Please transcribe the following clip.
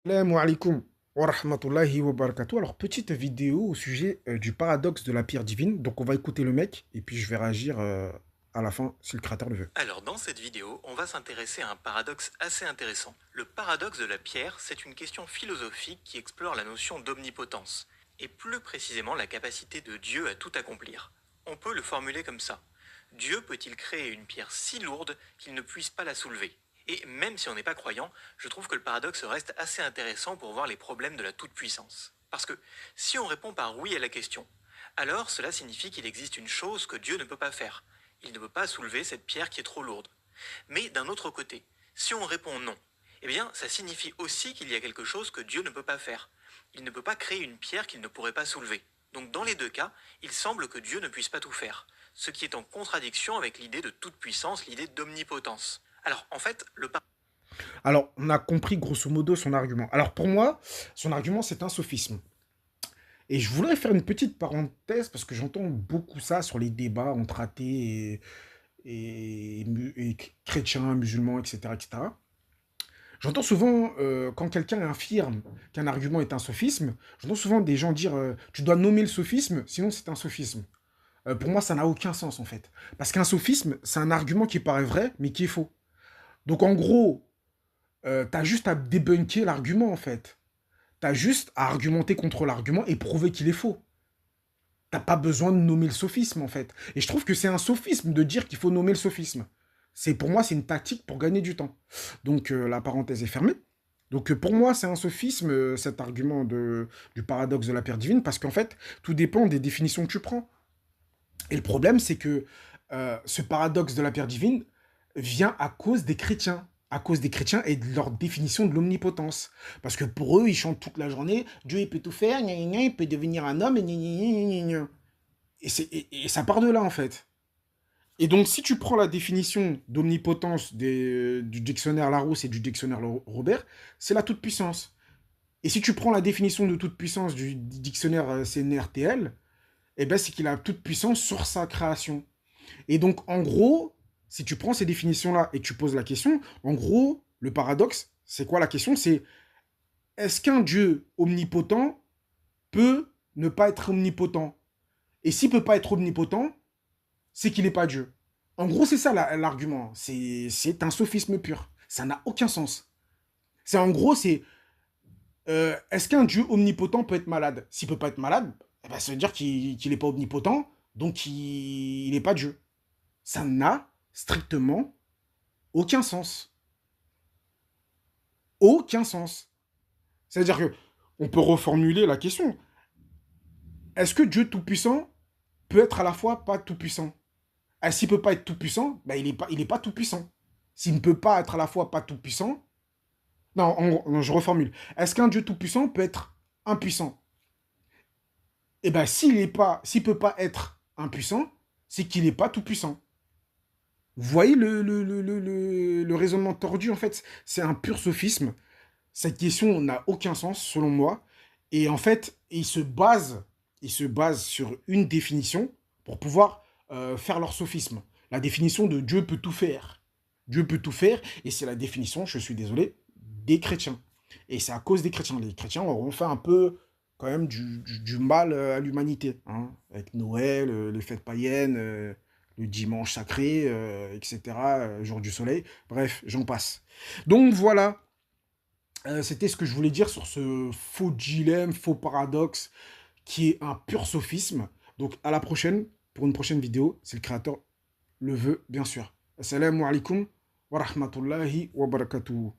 Assalamu alaikum wa rahmatullahi wa barakatuh. Alors, petite vidéo au sujet du paradoxe de la pierre divine. Donc, on va écouter le mec et puis je vais réagir à la fin si le créateur le veut. Alors dans cette vidéo, on va s'intéresser à un paradoxe assez intéressant. Le paradoxe de la pierre, c'est une question philosophique qui explore la notion d'omnipotence, et plus précisément la capacité de Dieu à tout accomplir. On peut le formuler comme ça. Dieu peut-il créer une pierre si lourde qu'il ne puisse pas la soulever? Et même si on n'est pas croyant, je trouve que le paradoxe reste assez intéressant pour voir les problèmes de la toute-puissance. Parce que si on répond par oui à la question, alors cela signifie qu'il existe une chose que Dieu ne peut pas faire. Il ne peut pas soulever cette pierre qui est trop lourde. Mais d'un autre côté, si on répond non, eh bien ça signifie aussi qu'il y a quelque chose que Dieu ne peut pas faire. Il ne peut pas créer une pierre qu'il ne pourrait pas soulever. Donc dans les deux cas, il semble que Dieu ne puisse pas tout faire, ce qui est en contradiction avec l'idée de toute puissance, l'idée d'omnipotence. Alors en fait, Alors, on a compris grosso modo son argument. Alors, pour moi, son argument, c'est un sophisme. Et je voudrais faire une petite parenthèse parce que j'entends beaucoup ça sur les débats entre athées et chrétiens, musulmans, etc., etc. J'entends souvent, quand quelqu'un affirme qu'un argument est un sophisme, j'entends souvent des gens dire tu dois nommer le sophisme, sinon c'est un sophisme. Pour moi, ça n'a aucun sens en fait. Parce qu'un sophisme, c'est un argument qui paraît vrai, mais qui est faux. Donc en gros, t'as juste à débunker l'argument en fait. T'as juste à argumenter contre l'argument et prouver qu'il est faux. T'as pas besoin de nommer le sophisme en fait. Et je trouve que c'est un sophisme de dire qu'il faut nommer le sophisme. Pour moi, c'est une tactique pour gagner du temps. Donc la parenthèse est fermée. Donc pour moi, c'est un sophisme, cet argument du paradoxe de la pierre divine, parce qu'en fait, tout dépend des définitions que tu prends. Et le problème, c'est que ce paradoxe de la pierre divine vient à cause des chrétiens. À cause des chrétiens et de leur définition de l'omnipotence. Parce que pour eux, ils chantent toute la journée, Dieu il peut tout faire, gna gna gna, il peut devenir un homme, gna gna gna gna gna. Et ça part de là, en fait. Et donc, si tu prends la définition d'omnipotence du dictionnaire Larousse et du dictionnaire Robert, c'est la toute-puissance. Et si tu prends la définition de toute-puissance du dictionnaire CNRTL, eh ben, c'est qu'il a toute puissance sur sa création. Et donc, en gros, si tu prends ces définitions-là et que tu poses la question, en gros, le paradoxe, c'est quoi la question? C'est est-ce qu'un Dieu omnipotent peut ne pas être omnipotent? Et s'il peut pas être omnipotent, c'est qu'il n'est pas Dieu. En gros, c'est ça l'argument. C'est un sophisme pur. Ça n'a aucun sens. C'est en gros, c'est est-ce qu'un Dieu omnipotent peut être malade? S'il peut pas être malade, eh ben, ça veut dire qu'il n'est pas omnipotent, donc il n'est pas Dieu. Ça n'a strictement aucun sens. Aucun sens. C'est-à-dire que on peut reformuler la question. Est-ce que Dieu tout-puissant peut être à la fois pas tout-puissant? S'il ne peut pas être tout-puissant, ben il est pas tout-puissant. S'il ne peut pas être à la fois pas tout-puissant, non, non, je reformule. Est-ce qu'un Dieu tout-puissant peut être impuissant? Eh bien, s'il peut pas être impuissant, c'est qu'il n'est pas tout-puissant. Vous voyez le raisonnement tordu, en fait, c'est un pur sophisme. Cette question n'a aucun sens, selon moi. Et en fait, il se base sur une définition pour pouvoir faire leur sophisme. La définition de Dieu peut tout faire. Dieu peut tout faire, et c'est la définition, je suis désolé, des chrétiens. Et c'est à cause des chrétiens. Les chrétiens auront fait un peu, quand même, du mal à l'humanité. Hein, avec Noël, les fêtes païennes, le dimanche sacré, etc., jour du soleil. Bref, j'en passe. Donc voilà, c'était ce que je voulais dire sur ce faux dilemme, faux paradoxe, qui est un pur sophisme. Donc à la prochaine, pour une prochaine vidéo, si le créateur le veut, bien sûr. Assalamu alaikum wa rahmatullahi wa barakatuh.